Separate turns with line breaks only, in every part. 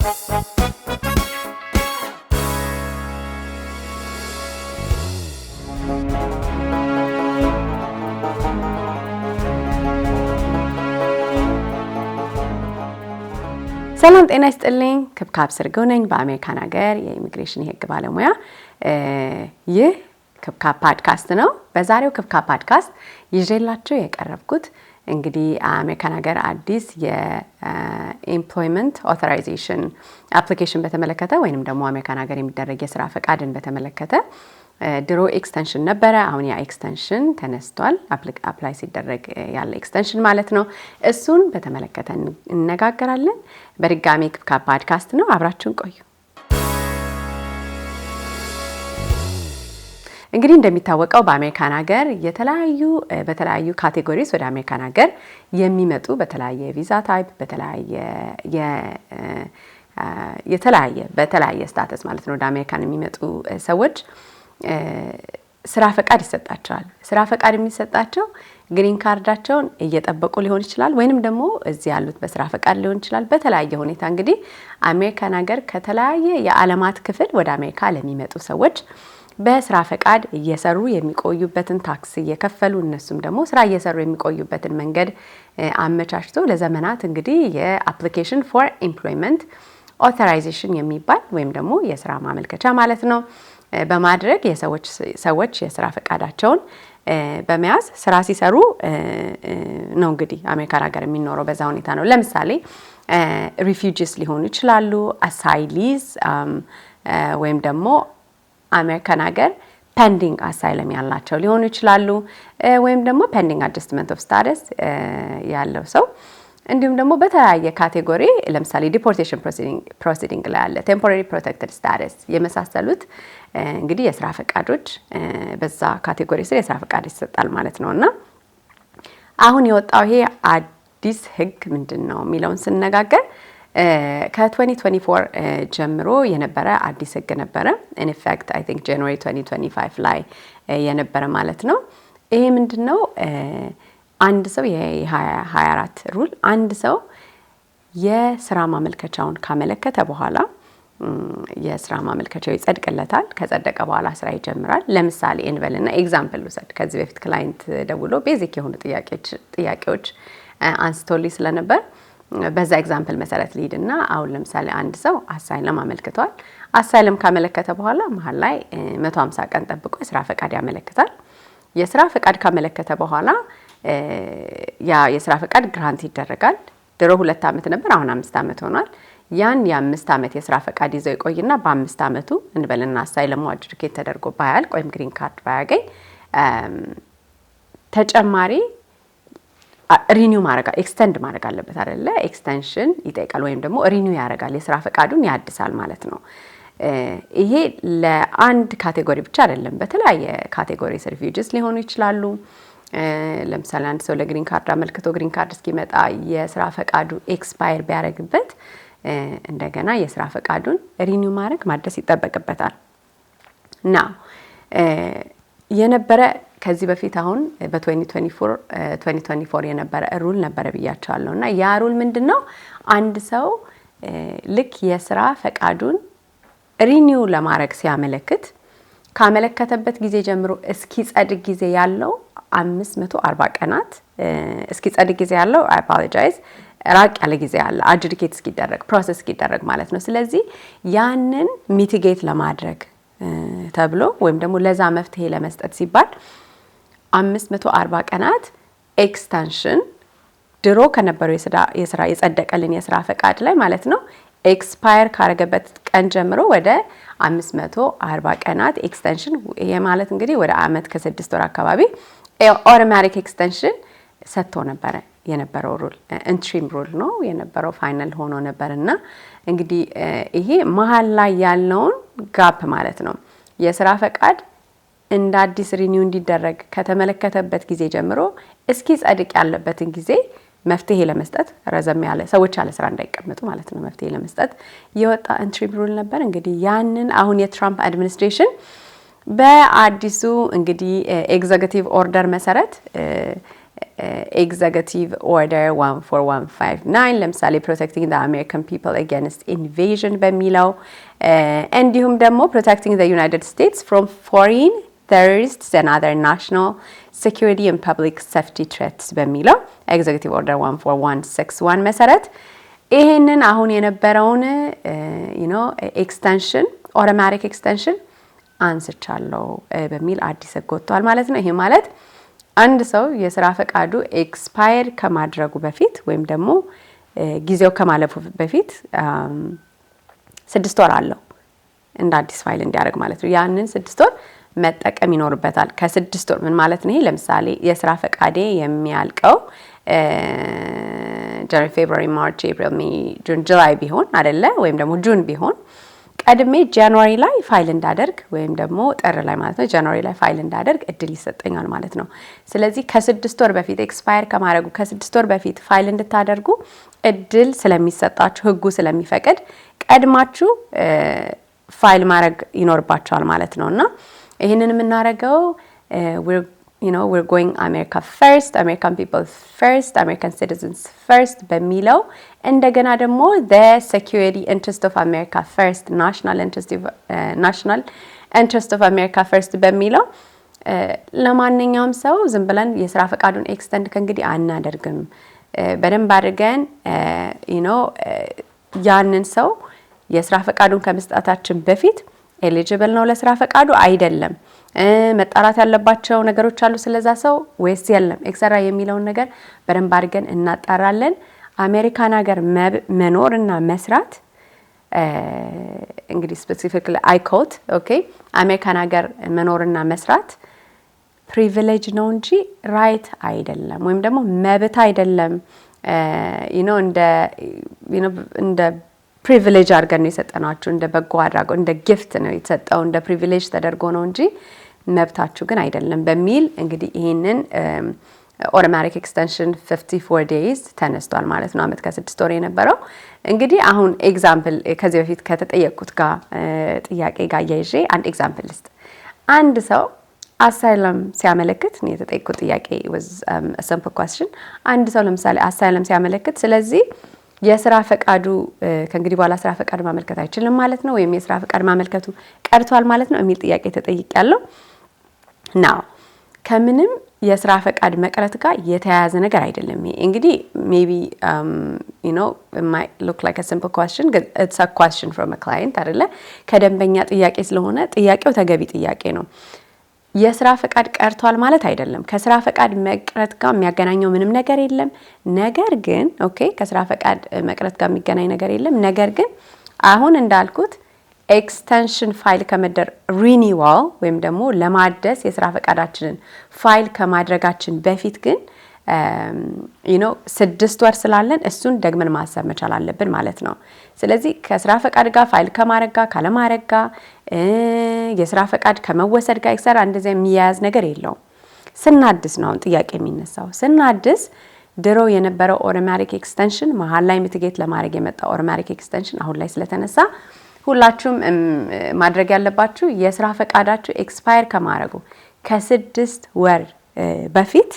ሰላም ጤና ይስጥልኝ ክብካብ ስርገው ነኝ በአሜሪካን ሀገር የኢሚግሬሽን የህግ ባለሙያ ይህ ክብካብ ፖድካስት ነው በዛሬው ክብካብ ፖድካስት ይዤላችሁ የቀረብኩት እንግዲህ አሜሪካን ሀገር አዲስ የኤምፕሎይመንት ኦቶራይዜሽን አፕሊኬሽን በተመለከተ ወይንም ደግሞ አሜሪካን ሀገር የሚደረግ የሥራ ፈቃድን በተመለከተ ድሮ ኤክስቴንሽን ነበረ አሁን ያ ኤክስቴንሽን ተነስቷል አፕላይ ሲደረግ ያለ ኤክስቴንሽን ማለት ነው እሱን በተመለከተ እንነጋገራለን በድጋሚ ክብካብ ፖድካስት ነው አብራችሁን ቆዩ እንግዲህ እንደሚታወቀው በአሜሪካን ሀገር በተለያዩ ካቴጎሪስ ወደ አሜሪካን ሀገር የሚመጡ በተለያየ ቪዛ ታይፕ በተለያየ ስታተስ ማለት ነው ወደ አሜሪካን የሚመጡ ሰዎች ስራ ፈቃድ ይሰጣቸዋል ስራ ፈቃድ የሚሰጣቸው ግሪን ካርዳቸውን እየጠበቁ ሊሆን ይችላል ወይንም ደግሞ እዚህ ያሉት በስራ ፈቃድ ሊሆን ይችላል በተለያየ ሁኔታ እንግዲህ አሜሪካን ሀገር ከተለያየ የዓለማት ክፍል ወደ አሜሪካ ለሚመጡ ሰዎች በስራ ፈቃድ እየሰሩ የሚቆዩበትን ታክስ እየከፈሉ እነሱም ደግሞ ስራ እየሰሩ የሚቆዩበትን መንገድ አመቻችቶ ለዘመናት እንግዲህ የአፕሊኬሽን ፎር ኤምፕሎይመንት ኦቶራይዜሽን የሚባል ወይም ደግሞ የስራ ማመልከቻ ማለት ነው በማድረግ ሰዎች የስራ ፈቃዳቸውን በመያዝ ስራ ሲሰሩ ነው እንግዲህ አሜሪካን ሀገር የሚኖረው በዛ ሁኔታ ነው ለምሳሌ ሪፊውጂስ ሊሆኑ ይችላሉ አሳይሊስ ወይም ደግሞ አሜሪካን ሀገር ፔንዲንግ አሳይለም ያላቸው ሊሆኑ ይችላሉ ወይም ደግሞ ፔንዲንግ አድጀስትመንት ኦፍ ስታተስ ያለው ሰው እንዲሁም ደግሞ በተለያየ ካቴጎሪ ለምሳሌ ዲፖርቴሽን ፕሮሲዲንግ ላይ ያለ ቴምፖራሪ ፕሮቴክትድ ስታተስ የመሳሰሉት እንግዲህ የስራ ፈቃዶች በዛ ካቴጎሪ ስር የስራ ፈቃድ ይሰጣል ማለት ነውና አሁን የወጣው ይሄ አዲስ ህግ ምንድነው የሚለውን ስንነጋገር ከ2024 ጀምሮ የነበረ አዲስ ህግ ነበረ in effect I think January 2025 ላይ የነበረ ማለት ነው ይሄ ምንድነው አንድ ሰው የ24 ሩል አንድ ሰው የስራ ማመልከቻውን ካመለከተ በኋላ የስራ ማመልከቻው ይጸድቅለታል ከጸደቀ በኋላ ስራ ይጀምራል ለምሳሌ እንበልና ኤግዛምፕል ውሰድ ከዚህ በፊት ክላይንት ደውሎ ቤዚክ የሆኑ ጥያቄዎች አንስቶልኝ ስለነበር በዛ ኤግዛምፕል መሰረት ሊድና አሁን ለምሳሌ አንድ ሰው አሳይለም አመልክቷል አሳይለም ካመለከተ በኋላ መሃል ላይ 150 ቀን ጠብቆ የስራ ፈቃድ ያመለክታል የስራ ፈቃድ ካመለከተ በኋላ ያ የስራ ፈቃድ ግራንት ይደረጋል ድሮ 2 አመት ነበር አሁን 5 አመት ሆኗል ያን የ5 አመት የስራ ፈቃድ ይዘው ይቆይና በ5 አመቱ እንበልና አሳይለም አድርጌት ተደርጎ ባያል ወይም ግሪን ካርድ ባያገኝ ተጨማሪ ሪኒው ኤክስቴንድ ማድረግ አለበት አይደለ ኤክስቴንሽን ይጠይቃል ወይም ደግሞ ሪኒው ያደርጋል የስራ ፈቃዱን ያድሳል ማለት ነው ይሄ ለአንድ ካቴጎሪ ብቻ አይደለም በተለያየ ካቴጎሪ ሪፊውጂስ ሊሆኑ ይችላሉ ለምሳሌ አንድ ሰው ለግሪን ካርድ አመልክቶ ግሪን ካርድ እስኪመጣ የስራ ፈቃዱ ኤክስፓየር ቢያደርግበት እንደገና የስራ ፈቃዱን ሪኒው ማድረስ ይጠበቅበታል now የነበረ ከዚህ በፊት አሁን በ2024 የነበረ ሩል ነበረ ብያቸዋለሁና ያ ሩል ምንድነው አንድ ሰው ልክ የስራ ፈቃዱን ሪኒው ለማድረግ ሲያመለክት ካመለከተበት ጊዜ ጀምሮ እስኪጸድቅ ጊዜ ያለው 540 ቀናት እስኪጸድቅ ጊዜ ያለው I apologize ራቅ ያለ ጊዜ አለ አድጁዲኬት እስኪደረግ ፕሮሰስ እስኪደረግ ማለት ነው ስለዚህ ያንን ሚቲጌት ለማድረግ ተብሎ ወይም ደግሞ ለዛ መፍትሄ ለመስጠት ሲባል 540 ቀናት ኤክስቴንሽን ድሮ ከነበረው የስራ የጸደቀልን የስራ ፈቃድ ላይ ማለት ነው ኤክስፓየር ካረገበት ቀን ጀምሮ ወደ 540 ቀናት ኤክስቴንሽን የማለት እንግዲህ ወደ አመት ከ6 ወር አካባቢ አውቶማቲክ ኤክስቴንሽን ሰጥቶ ነበር የነበረው ሩል ኢንትሪም ሩል ነው የነበረው ፋይናል ሆኖ ነበርና እንግዲህ ይሄ መሃል ላይ ያለውን ጋፕ ማለት ነው የስራ ፈቃድ እንደ አዲስ ሪኒው እንዲደረግ ከተመለከተበት ጊዜ ጀምሮ እስኪ ጸድቅ ያለበትን ጊዜ መፍትሄ ለመስጠት ረዘም ያለ ሰዎች ያለ ስራ እንዳይቀመጡ ማለት ነው መፍትሄ ለመስጠት የወጣ ኢንትሪም ሩል ነበር እንግዲህ ያንን አሁን የትራምፕ አድሚኒስትሬሽን በአዲሱ እንግዲህ ኤግዜኪቲቭ ኦርደር መሰረት ኤግዘኪቲቭ ኦርደር 14159 ለምሳሌ protecting the American people against invasion በሚለው እንዲሁም ደግሞ protecting the United States from foreign terrorists and other national security and public safety threats በሚለው ኤግዘኪቲቭ ኦርደር 14161 መሰረት ይሄንን አሁን የነበረውን ኤክስቴንሽን ኦቶማቲክ ኤክስቴንሽን አንስቻለሁ በሚል አዲስ ህግ ወጥቷል ማለት ነው። ይሄ ማለት አንድ ሰው የስራ ፈቃዱ ኤክስፓየር ከማድረጉ በፊት ወይም ደግሞ ጊዜው ከማለፉ በፊት 6 ወር አለው እንደ አዲስ ፋይል እንዲያደርግ ማለት ነው። ያንን 6 ወር መጠቀም ይኖርበታል። ከ6 ወር ምን ማለት ነው? ለምሳሌ የስራ ፈቃዴ የሚያልቀው ጃንዋሪ፣ ፌብሩዋሪ፣ ማርች፣ ኤፕሪል፣ ሜይ፣ ጁን፣ ጁላይ ቢሆን አይደለ? ወይም ደግሞ ጁን ቢሆን ቀድሜ ጃንዋሪ ላይ ፋይል እንዳደርግ ወይም ደግሞ ጥር ላይ ማለት ነው ጃንዋሪ ላይ ፋይል እንዳደርግ እድል ይሰጠኛል ማለት ነው። ስለዚህ ከ6 ወር በፊት ኤክስፓየር ከማድረጉ ከ6 ወር በፊት ፋይል እንድታደርጉ እድል ስለሚሰጣችሁ ህጉ ስለሚፈቅድ ቀድማችሁ ፋይል ማድረግ ይኖርባችኋል ማለት ነውና ይሄንን የምናደርገው we're going America first, American people first, American citizens first በሚለው እንደገና ደግሞ the security interest of America first, national interest of America first በሚለው ለማንኛውም ሰው ዝም ብለን የስራ ፈቃዱን ኤክስቴንድ ከእንግዲህ አናደርግም። በደንብ አድርገን ያንን ሰው የስራ ፈቃዱን ከመስጠታችን በፊት ኤሊጂብል ነው ለስራ ፈቃዱ አይደለም፣ መጣራት ያለባቸው ነገሮች አሉ ስለዛ ሰው ወይስ የለም ኤክሰራ የሚለውን ነገር በደንብ አድርገን እናጣራለን። አሜሪካን ሀገር መኖርና መስራት እንግዲህ ስፔሲፊካሊ አይኮት አሜሪካን ሀገር መኖርና መስራት ፕሪቪሌጅ ነው እንጂ ራይት አይደለም፣ ወይም ደግሞ መብት አይደለም። እንደ ፕሪቪሌጅ አድርገን ነው የሰጠናችሁ፣ እንደ በጎ አድራጎት እንደ ጊፍት ነው የተሰጠው፣ እንደ ፕሪቪሌጅ ተደርጎ ነው እንጂ መብታችሁ ግን አይደለም በሚል እንግዲህ ይሄንን ኦቶማቲክ ኤክስቴንሽን 54 days ተነስቷል ማለት ነው። አመት ከ6 ወር የነበረው እንግዲህ አሁን ኤግዛምፕል ከዚህ በፊት ከተጠየቁት ጋር ጥያቄ ጋር ያይዤ አንድ ኤግዛምፕል ልስጥ። አንድ ሰው አሳይለም ሲያመለክት ነው የተጠየቁት ጥያቄ was a simple question። አንድ ሰው ለምሳሌ አሳይለም ሲያመለክት ስለዚህ የስራ ፈቃዱ ከእንግዲህ በኋላ ስራ ፈቃድ ማመልከት አይችልም ማለት ነው ወይም የስራ ፈቃድ ማመልከቱ ቀርቷል ማለት ነው የሚል ጥያቄ ተጠይቄያለሁ። ናው ከምንም የስራ ፈቃድ መቅረት ጋር የተያያዘ ነገር አይደለም። ይሄ እንግዲህ maybe it might look like a simple question, but it's a question from a client አይደለ? ከደንበኛ ጥያቄ ስለሆነ ጥያቄው ተገቢ ጥያቄ ነው። የስራ ፈቃድ ቀርቷል ማለት አይደለም። ከስራ ፈቃድ መቅረት ጋር የሚያገናኘው ምንም ነገር የለም። ነገር ግን ከስራ ፈቃድ መቅረት ጋር የሚገናኝ ነገር የለም። ነገር ግን አሁን እንዳልኩት ኤክስቴንሽን ፋይል ከመደር ሪኒዋል ወይም ደግሞ ለማደስ የስራ ፈቃዳችንን ፋይል ከማድረጋችን በፊት ግን 6 ወር ስላለን እሱን ደግመን ማሰብ መቻል አለብን ማለት ነው። ስለዚህ ከስራ ፈቃድ ጋር ፋይል ከማድረግ ጋር ካለማድረግ ጋር የስራ ፈቃድ ከመወሰድ ጋር ኤክሰራ እንደዚህ የሚያያዝ ነገር የለውም። ስናድስ ነው ጥያቄ የሚነሳው። ስናድስ ድሮ የነበረው ኦቶማቲክ ኤክስቴንሽን መሀል ላይ ሚቲጌት ለማድረግ የመጣው ኦቶማቲክ ኤክስቴንሽን አሁን ላይ ስለተነሳ ሁላችሁም ማድረግ ያለባችሁ የስራ ፈቃዳችሁ ኤክስፓየር ከማድረጉ ከ6 ወር በፊት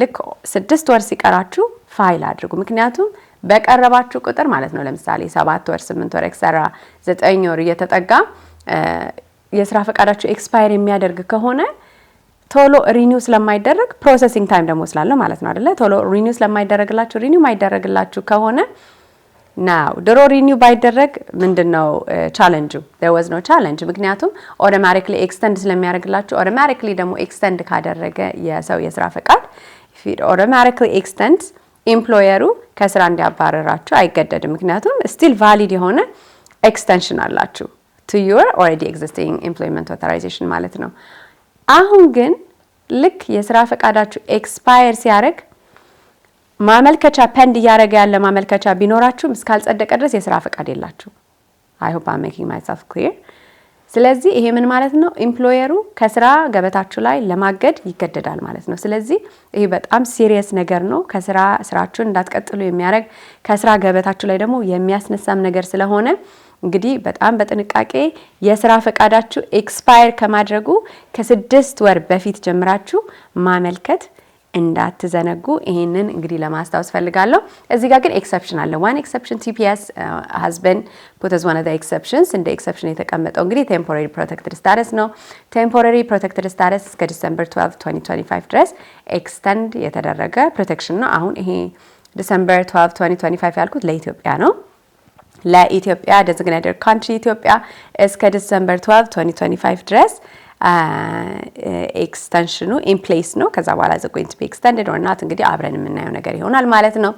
ልክ 6 ወር ሲቀራችሁ ፋይል አድርጉ። ምክንያቱም በቀረባችሁ ቁጥር ማለት ነው ለምሳሌ 7 ወር 8 ወር ኤክሰራ 9 ወር እየተጠጋ የስራ ፈቃዳችሁ ኤክስፓየር የሚያደርግ ከሆነ ቶሎ ሪኒው ስለማይደረግ ፕሮሰሲንግ ታይም ደግሞ ስላለ ማለት ነው አይደለ? ቶሎ ሪኒው ስለማይደረግላችሁ ሪኒው ማይደረግላችሁ ከሆነ ናው ድሮ ሪኒው ባይደረግ ምንድነው ቻሌንጁ? there was no challenge ምክንያቱም automatically extend ስለሚያደርግላችሁ automatically ደግሞ extend ካደረገ የሰው የስራ ፈቃድ if it automatically extends ኤምፕሎየሩ ከስራ እንዲያባረራችሁ አይገደድም። ምክንያቱም still valid የሆነ extension አላችሁ to your already existing employment authorization ማለት ነው። አሁን ግን ልክ የስራ ፈቃዳችሁ ኤክስፓየር ሲያደርግ ማመልከቻ ፔንድ ያረጋ ያለ ማመልከቻ ቢኖራችሁም እስካልጸደቀ ድረስ የስራ ፈቃድ የላችሁ። I hope I'm making myself clear። ስለዚህ ይሄ ምን ማለት ነው? ኤምፕሎየሩ ከስራ ገበታችሁ ላይ ለማገድ ይገደዳል ማለት ነው። ስለዚህ ይሄ በጣም ሲሪየስ ነገር ነው። ስራችሁን እንዳትቀጥሉ የሚያደርግ ከስራ ገበታችሁ ላይ ደግሞ የሚያስነሳም ነገር ስለሆነ እንግዲህ በጣም በጥንቃቄ የስራ ፈቃዳችሁ ኤክስፓየር ከማድረጉ ከ6 ወር በፊት ጀምራችሁ ማመልከት እንዳትዘነጉ ይሄንን እንግዲህ ለማስታወስ ፈልጋለሁ። እዚህ ጋር ግን ኤክሰፕሽን አለ። one exception TPS has been put as one of the exceptions እንደ ኤክሰፕሽን የተቀመጠው እንግዲህ temporary protected status ነው። temporary protected status እስከ December 12 2025 ድረስ ኤክስተንድ የተደረገ ፕሮቴክሽን ነው። አሁን ይሄ December 12 2025 ያልኩት ለኢትዮጵያ ነው። ለኢትዮጵያ designated country ኢትዮጵያ እስከ December 12 2025 ድረስ ኤክስቴንሽኑ ኢን ፕሌስ ነው። ከዛ በኋላ ዘ ጎይንግ ቱ ቢ ኤክስቴንድድ ኦር ናት እንግዲህ አብረን የምናየው ነገር ይሆናል ማለት ነው።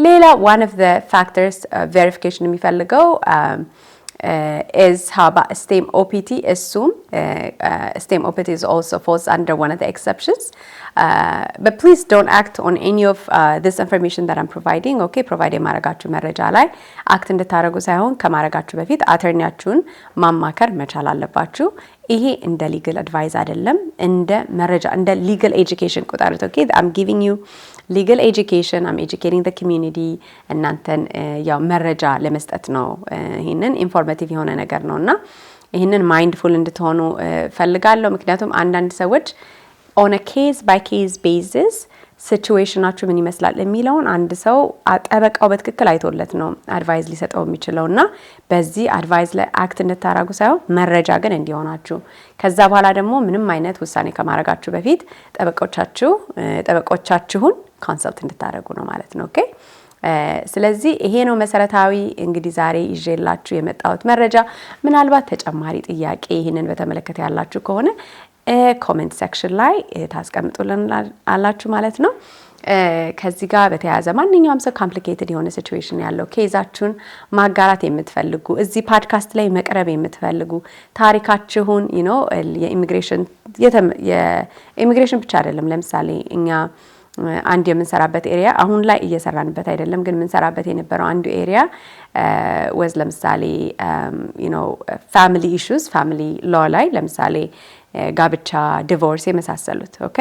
ሌላ one of the factors verification የሚፈልገው is how about STEM OPT assume STEM OPT is also falls under one of the exceptions, but please don't act on any of this information that I'm providing. Okay, provide የማረጋችሁ መረጃ ላይ አክት እንድታረጉ ሳይሆን ከማረጋችሁ በፊት አተርኒያችሁን ማማከር መቻል አለባችሁ። ይሄ እንደ ሊጋል አድቫይስ አይደለም፣ እንደ መረጃ እንደ ሊጋል ኤጁኬሽን ቁጠሩት። ኦኬ I'm giving you legal education, I'm educating the community እናንተን ያው መረጃ ለመስጠት ነው። ይሄንን ኢንፎርማቲቭ የሆነ ነገር ነውና ይሄንን ማይንድፉል እንድትሆኑ ፈልጋለሁ። ምክንያቱም አንዳንድ ሰዎች on a case by case basis ሲቹዌሽናችሁ ምን ይመስላል የሚለውን አንድ ሰው ጠበቃው በትክክል አይቶለት ነው አድቫይስ ሊሰጠው የሚችለውና በዚህ አድቫይስ ላይ አክት እንድታረጉ ሳይሆን መረጃ ግን እንዲሆናችሁ ከዛ በኋላ ደግሞ ምንም አይነት ውሳኔ ከማረጋችሁ በፊት ጠበቆቻችሁን ኮንሰልት እንድታረጉ ነው ማለት ነው። ኦኬ ስለዚህ ይሄ ነው መሰረታዊ እንግዲህ ዛሬ ይዤላችሁ የመጣሁት መረጃ። ምናልባት ተጨማሪ ጥያቄ ይሄንን በተመለከተ ያላችሁ ከሆነ ኮሜንት ሴክሽን ላይ ታስቀምጡልን አላችሁ ማለት ነው። ከዚህ ጋር በተያያዘ ማንኛውም ሰው ኮምፕሊኬትድ የሆነ ሲቹዌሽን ያለው ኬዛችሁን ማጋራት የምትፈልጉ እዚህ ፖድካስት ላይ መቅረብ የምትፈልጉ ታሪካችሁን የኢሚግሬሽን ብቻ አይደለም። ለምሳሌ እኛ አንድ የምንሰራበት ኤሪያ አሁን ላይ እየሰራንበት አይደለም፣ ግን የምንሰራበት የነበረው አንዱ ኤሪያ ወዝ ለምሳሌ ፋሚሊ ኢሹስ ፋሚሊ ሎ ላይ ለምሳሌ ጋብቻ፣ ዲቮርስ የመሳሰሉት ኦኬ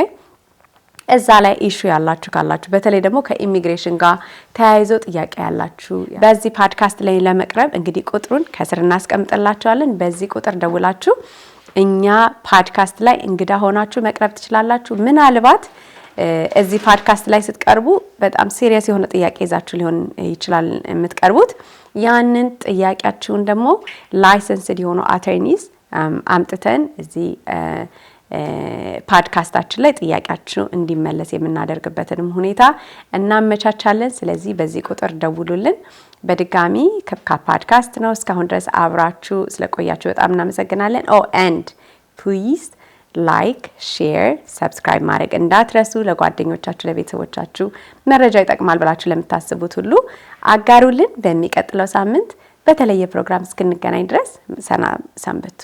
እዛ ላይ ኢሹ ያላችሁ ካላችሁ በተለይ ደግሞ ከኢሚግሬሽን ጋር ተያይዞ ጥያቄ ያላችሁ በዚህ ፖድካስት ላይ ለመቅረብ እንግዲህ ቁጥሩን ከስር እናስቀምጥላችኋለን። በዚህ ቁጥር ደውላችሁ እኛ ፖድካስት ላይ እንግዳ ሆናችሁ መቅረብ ትችላላችሁ። ምናልባት እዚህ ፖድካስት ላይ ስትቀርቡ በጣም ሲሪየስ የሆነ ጥያቄ ይዛችሁ ሊሆን ይችላል የምትቀርቡት። ያንን ጥያቄያችሁን ደግሞ ላይሰንስድ የሆኑ አተርኒስ አምጥተን እዚህ ፖድካስታችን ላይ ጥያቄያችሁ እንዲመለስ የምናደርግበትንም ሁኔታ እናመቻቻለን። ስለዚህ በዚህ ቁጥር ደውሉልን። በድጋሚ ከፖድካስት ነው እስካሁን ድረስ አብራችሁ ስለቆያችሁ በጣም እናመሰግናለን። and please like, share, subscribe ማድረግ እንዳትረሱ። ለጓደኞቻችሁ ለቤተሰቦቻችሁ መረጃ ይጠቅማል ብላችሁ ለምታስቡት ሁሉ አጋሩልን። በሚቀጥለው ሳምንት በተለየ ፕሮግራም እስክንገናኝ ድረስ ሰንብቱ።